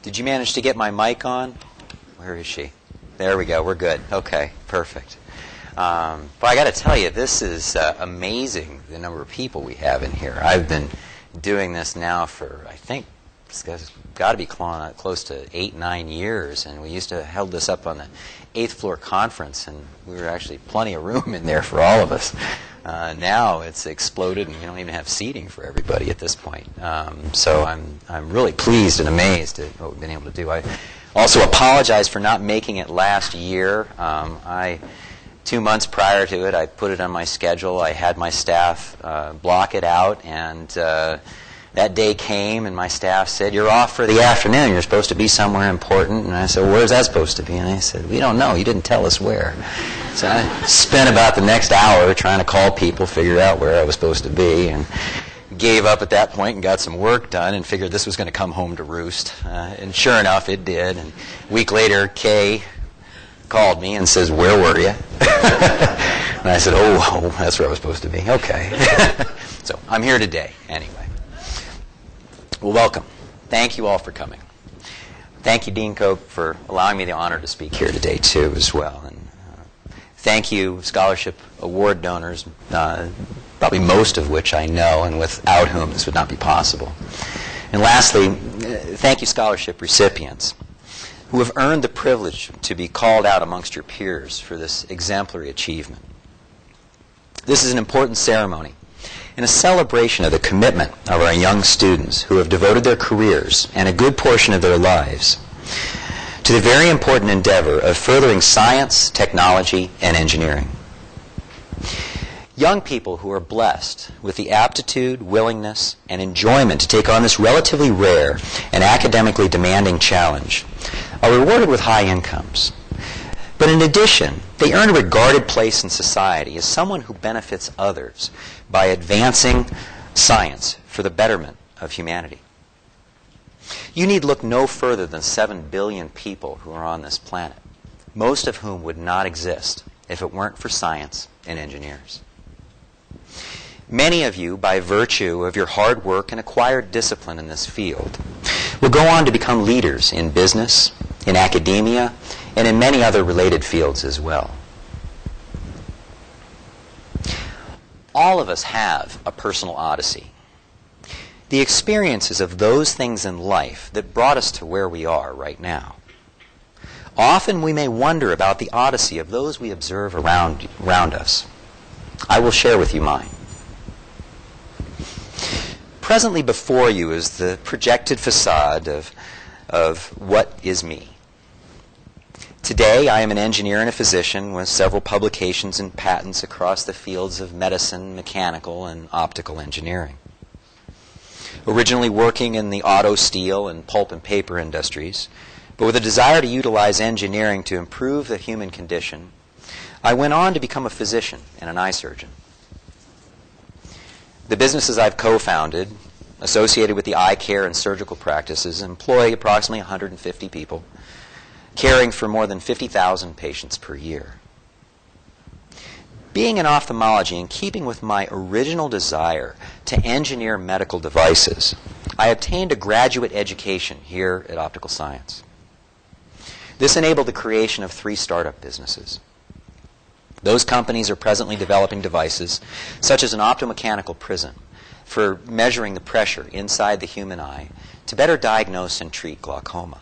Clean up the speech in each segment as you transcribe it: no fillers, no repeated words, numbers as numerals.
Did you manage to get my mic on? Where is she? There we go. We're good. Okay, perfect. But I got to tell you, this is amazing, the number of people we have in here. I've been doing this now for, I think, it's got to be close to 8-9 years, and we used to held this up on the 8th floor conference, and we were actually plenty of room in there for all of us. Now it's exploded, and you don't even have seating for everybody at this point. So I'm really pleased and amazed at what we've been able to do. I also apologize for not making it last year. 2 months prior to it, I put it on my schedule. I had my staff block it out, and that day came, and my staff said, "You're off for the afternoon. You're supposed to be somewhere important." And I said, "Well, where's that supposed to be?" And they said, "We don't know. You didn't tell us where." So I spent about the next hour trying to call people, figure out where I was supposed to be, and gave up at that point and got some work done and figured this was going to come home to roost. And sure enough, it did. And a week later, Kay called me and says, "Where were you?" And I said, oh, that's where I was supposed to be. Okay. So I'm here today anyway. Well, welcome. Thank you all for coming. Thank you, Dean Koch, for allowing me the honor to speak here today, too, as well. And thank you, scholarship award donors, probably most of which I know, and without whom this would not be possible. And lastly, thank you, scholarship recipients, who have earned the privilege to be called out amongst your peers for this exemplary achievement. This is an important ceremony and a celebration of the commitment of our young students who have devoted their careers and a good portion of their lives to the very important endeavor of furthering science, technology, and engineering. Young people who are blessed with the aptitude, willingness, and enjoyment to take on this relatively rare and academically demanding challenge are rewarded with high incomes. But in addition, they earn a regarded place in society as someone who benefits others by advancing science for the betterment of humanity. You need look no further than 7 billion people who are on this planet, most of whom would not exist if it weren't for science and engineers. Many of you, by virtue of your hard work and acquired discipline in this field, will go on to become leaders in business, in academia, and in many other related fields as well. All of us have a personal odyssey. The experiences of those things in life that brought us to where we are right now. Often we may wonder about the odyssey of those we observe around us. I will share with you mine. Presently before you is the projected facade of what is me. Today, I am an engineer and a physician with several publications and patents across the fields of medicine, mechanical, and optical engineering. Originally working in the auto, steel, and pulp and paper industries, but with a desire to utilize engineering to improve the human condition, I went on to become a physician and an eye surgeon. The businesses I've co-founded, associated with the eye care and surgical practices, employ approximately 150 people, caring for more than 50,000 patients per year. Being in ophthalmology and keeping with my original desire to engineer medical devices, I obtained a graduate education here at Optical Science. This enabled the creation of 3 startup businesses. Those companies are presently developing devices such as an optomechanical prism for measuring the pressure inside the human eye to better diagnose and treat glaucoma.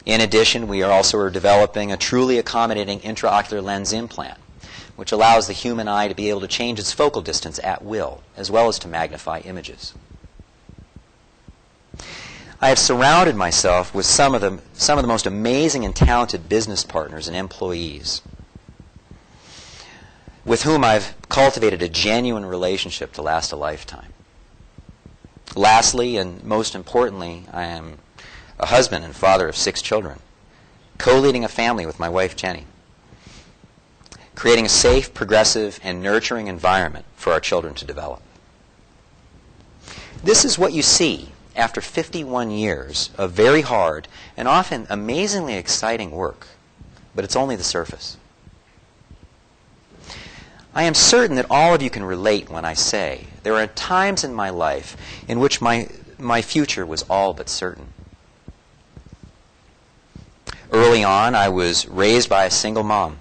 In addition, we are also developing a truly accommodating intraocular lens implant, which allows the human eye to be able to change its focal distance at will, as well as to magnify images. I have surrounded myself with some of the most amazing and talented business partners and employees with whom I've cultivated a genuine relationship to last a lifetime. Lastly, and most importantly, I am a husband and father of 6 children, co-leading a family with my wife, Jenny, creating a safe, progressive, and nurturing environment for our children to develop. This is what you see after 51 years of very hard and often amazingly exciting work, but it's only the surface. I am certain that all of you can relate when I say there are times in my life in which my future was all but certain. Early on, I was raised by a single mom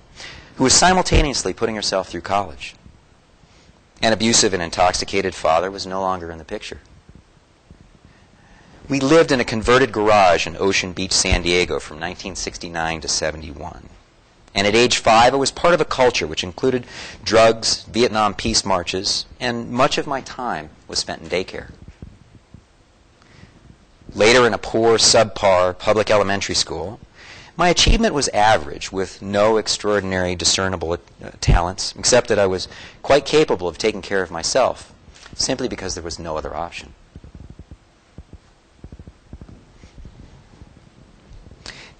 who was simultaneously putting herself through college. An abusive and intoxicated father was no longer in the picture. We lived in a converted garage in Ocean Beach, San Diego from 1969 to 71. And at age 5, I was part of a culture which included drugs, Vietnam peace marches, and much of my time was spent in daycare. Later, in a poor, subpar public elementary school, my achievement was average with no extraordinary discernible talents, except that I was quite capable of taking care of myself, simply because there was no other option.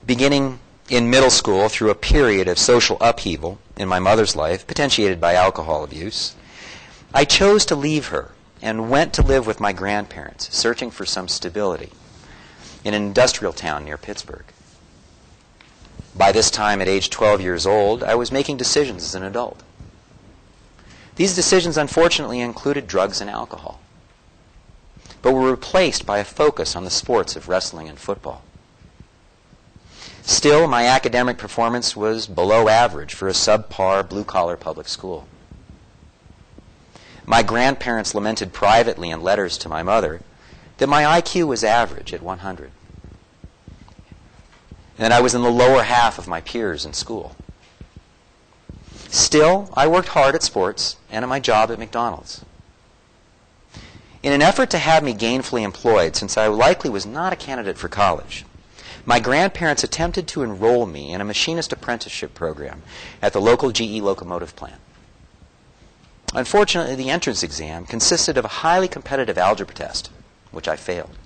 Beginning in middle school through a period of social upheaval in my mother's life, potentiated by alcohol abuse, I chose to leave her and went to live with my grandparents, searching for some stability in an industrial town near Pittsburgh. By this time, at age 12 years old, I was making decisions as an adult. These decisions, unfortunately, included drugs and alcohol, but were replaced by a focus on the sports of wrestling and football. Still, my academic performance was below average for a subpar blue-collar public school. My grandparents lamented privately in letters to my mother that my IQ was average at 100, and that I was in the lower half of my peers in school. Still, I worked hard at sports and at my job at McDonald's. In an effort to have me gainfully employed, since I likely was not a candidate for college, my grandparents attempted to enroll me in a machinist apprenticeship program at the local GE locomotive plant. Unfortunately, the entrance exam consisted of a highly competitive algebra test, which I failed.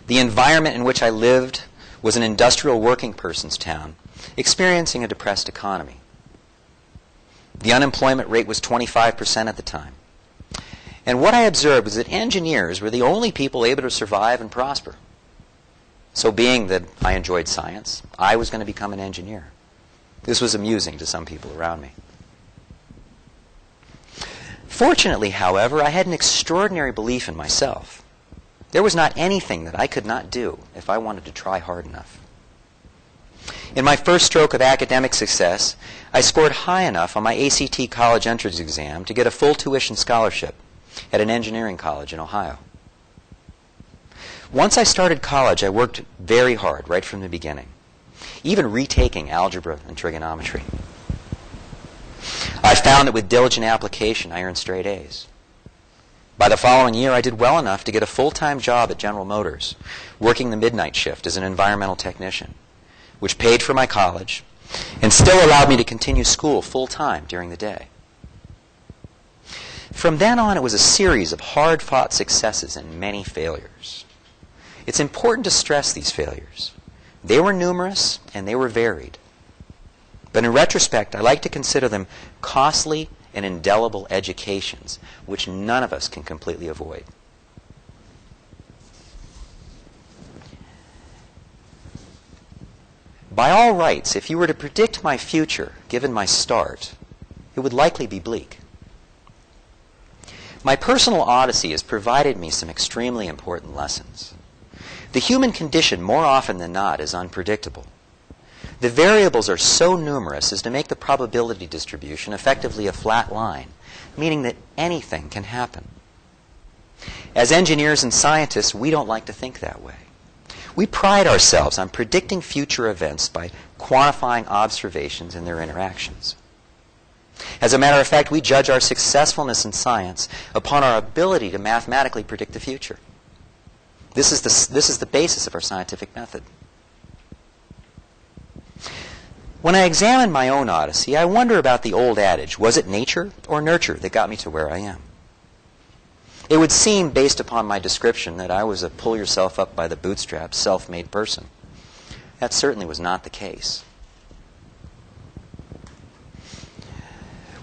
The environment in which I lived was an industrial working person's town, experiencing a depressed economy. The unemployment rate was 25% at the time. And what I observed was that engineers were the only people able to survive and prosper. So being that I enjoyed science, I was going to become an engineer. This was amusing to some people around me. Fortunately, however, I had an extraordinary belief in myself. There was not anything that I could not do if I wanted to try hard enough. In my first stroke of academic success, I scored high enough on my ACT college entrance exam to get a full tuition scholarship at an engineering college in Ohio. Once I started college, I worked very hard right from the beginning, even retaking algebra and trigonometry. I found that with diligent application, I earned straight A's. By the following year, I did well enough to get a full-time job at General Motors, working the midnight shift as an environmental technician, which paid for my college and still allowed me to continue school full-time during the day. From then on, it was a series of hard-fought successes and many failures. It's important to stress these failures. They were numerous and they were varied. But in retrospect, I like to consider them costly and indelible educations, which none of us can completely avoid. By all rights, if you were to predict my future, given my start, it would likely be bleak. My personal odyssey has provided me some extremely important lessons. The human condition, more often than not, is unpredictable. The variables are so numerous as to make the probability distribution effectively a flat line, meaning that anything can happen. As engineers and scientists, we don't like to think that way. We pride ourselves on predicting future events by quantifying observations and their interactions. As a matter of fact, we judge our successfulness in science upon our ability to mathematically predict the future. This is the basis of our scientific method. When I examine my own odyssey, I wonder about the old adage, was it nature or nurture that got me to where I am? It would seem, based upon my description, that I was a pull-yourself-up-by-the-bootstraps, self-made person. That certainly was not the case.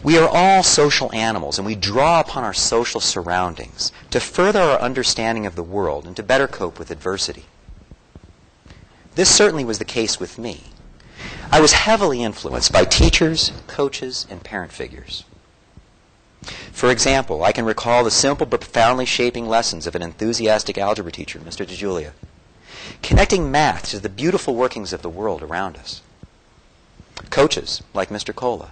We are all social animals, and we draw upon our social surroundings to further our understanding of the world and to better cope with adversity. This certainly was the case with me. I was heavily influenced by teachers, coaches, and parent figures. For example, I can recall the simple but profoundly shaping lessons of an enthusiastic algebra teacher, Mr. DeGiulia. connecting math to the beautiful workings of the world around us. Coaches like Mr. Cola,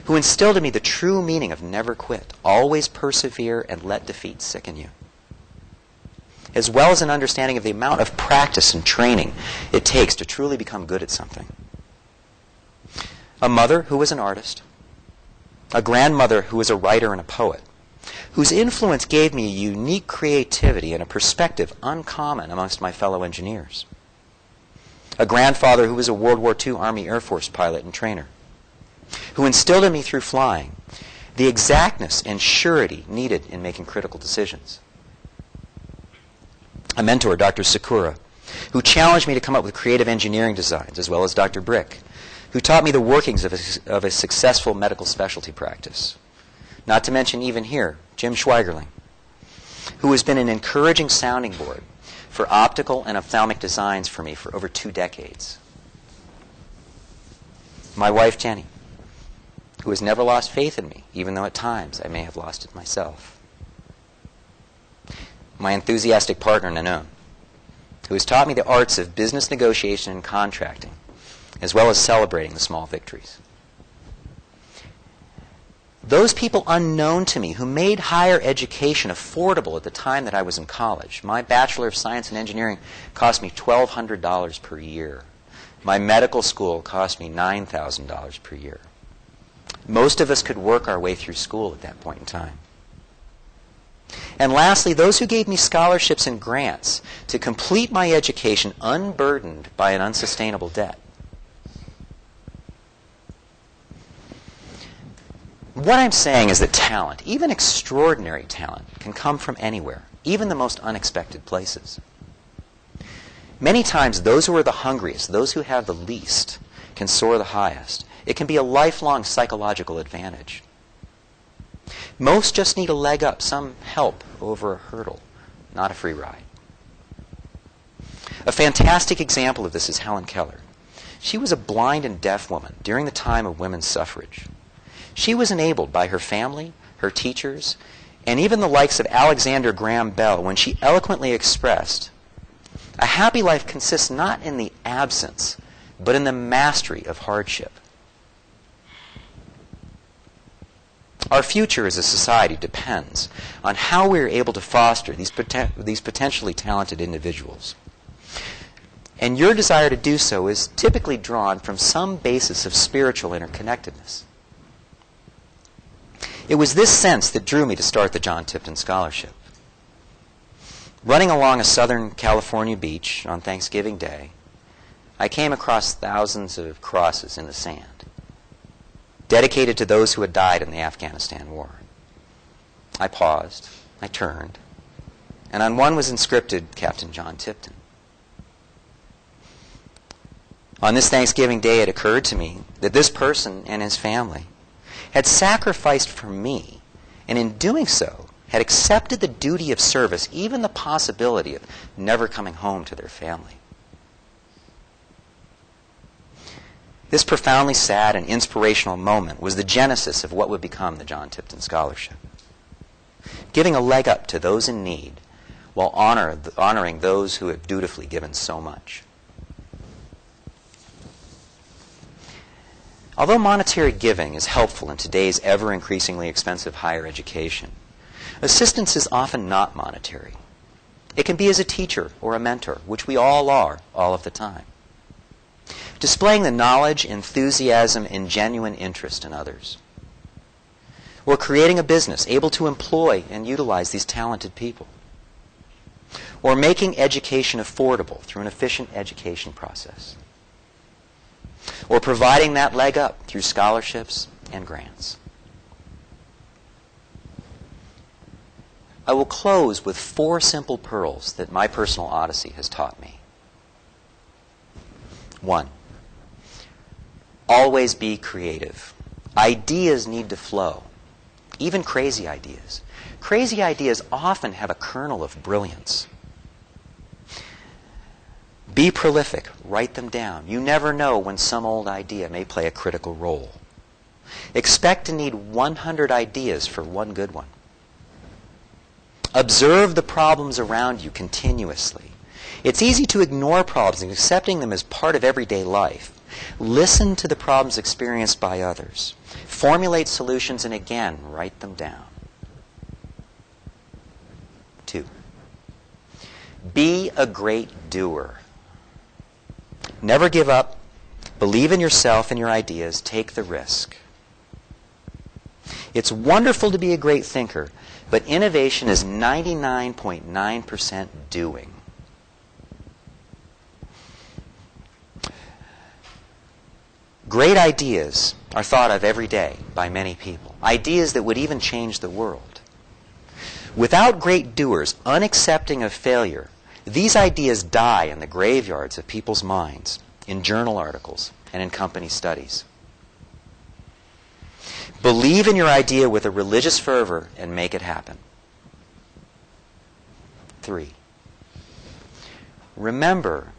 who instilled in me the true meaning of never quit, always persevere, and let defeat sicken you, as well as an understanding of the amount of practice and training it takes to truly become good at something. A mother who was an artist, a grandmother who was a writer and a poet, whose influence gave me a unique creativity and a perspective uncommon amongst my fellow engineers. A grandfather who was a World War II Army Air Force pilot and trainer, who instilled in me through flying the exactness and surety needed in making critical decisions. A mentor, Dr. Sakura, who challenged me to come up with creative engineering designs, as well as Dr. Brick, who taught me the workings of a successful medical specialty practice. Not to mention, even here, Jim Schweigerling, who has been an encouraging sounding board for optical and ophthalmic designs for me for over 2 decades. My wife, Jenny, who has never lost faith in me, even though at times I may have lost it myself. My enthusiastic partner, Nanon, who has taught me the arts of business negotiation and contracting, as well as celebrating the small victories. Those people unknown to me who made higher education affordable at the time that I was in college. My Bachelor of Science in Engineering cost me $1,200 per year. My medical school cost me $9,000 per year. Most of us could work our way through school at that point in time. And lastly, those who gave me scholarships and grants to complete my education unburdened by an unsustainable debt. What I'm saying is that talent, even extraordinary talent, can come from anywhere, even the most unexpected places. Many times, those who are the hungriest, those who have the least, can soar the highest. It can be a lifelong psychological advantage. Most just need a leg up, some help over a hurdle, not a free ride. A fantastic example of this is Helen Keller. She was a blind and deaf woman during the time of women's suffrage. She was enabled by her family, her teachers, and even the likes of Alexander Graham Bell when she eloquently expressed, "A happy life consists not in the absence, but in the mastery of hardship." Our future as a society depends on how we are able to foster these potentially talented individuals. And your desire to do so is typically drawn from some basis of spiritual interconnectedness. It was this sense that drew me to start the John Tipton Scholarship. Running along a Southern California beach on Thanksgiving Day, I came across thousands of crosses in the sand, dedicated to those who had died in the Afghanistan war. I paused, I turned, and on one was inscripted Captain John Tipton. On this Thanksgiving Day, it occurred to me that this person and his family had sacrificed for me, and in doing so, had accepted the duty of service, even the possibility of never coming home to their family. This profoundly sad and inspirational moment was the genesis of what would become the John Tipton Scholarship, giving a leg up to those in need while honoring those who have dutifully given so much. Although monetary giving is helpful in today's ever-increasingly expensive higher education, assistance is often not monetary. It can be as a teacher or a mentor, which we all are all of the time. Displaying the knowledge, enthusiasm, and genuine interest in others. Or creating a business able to employ and utilize these talented people. Or making education affordable through an efficient education process. Or providing that leg up through scholarships and grants. I will close with 4 simple pearls that my personal odyssey has taught me. 1. Always be creative. Ideas need to flow, even crazy ideas. Crazy ideas often have a kernel of brilliance. Be prolific. Write them down. You never know when some old idea may play a critical role. Expect to need 100 ideas for one good one. Observe the problems around you continuously It's easy to ignore problems and accepting them as part of everyday life. Listen to the problems experienced by others. Formulate solutions and again, write them down. 2. Be a great doer. Never give up. Believe in yourself and your ideas. Take the risk. It's wonderful to be a great thinker, but innovation is 99.9% doing. Great ideas are thought of every day by many people. Ideas that would even change the world. Without great doers, unaccepting of failure, these ideas die in the graveyards of people's minds, in journal articles, and in company studies. Believe in your idea with a religious fervor and make it happen. 3. Remember,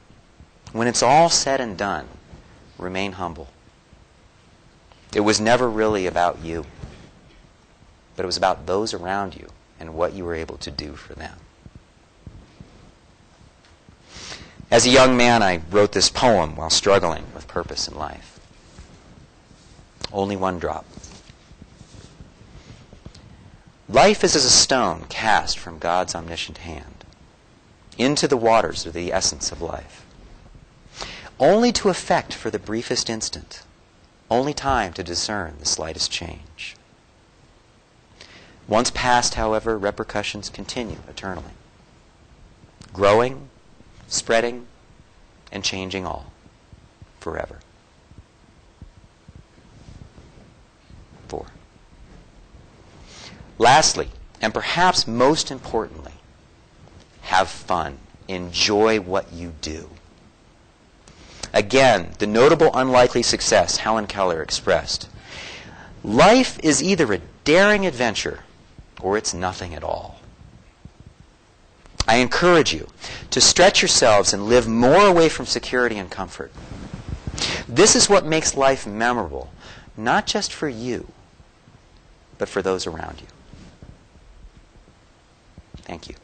when it's all said and done, remain humble. It was never really about you, but it was about those around you and what you were able to do for them. As a young man, I wrote this poem while struggling with purpose in life. Only one drop. Life is as a stone cast from God's omniscient hand into the waters of the essence of life, only to affect for the briefest instant, only time to discern the slightest change. Once past, however, repercussions continue eternally, growing, spreading, and changing all forever. 4. Lastly, and perhaps most importantly, have fun. Enjoy what you do. Again, the notable unlikely success Helen Keller expressed. Life is either a daring adventure or it's nothing at all. I encourage you to stretch yourselves and live more away from security and comfort. This is what makes life memorable, not just for you, but for those around you. Thank you.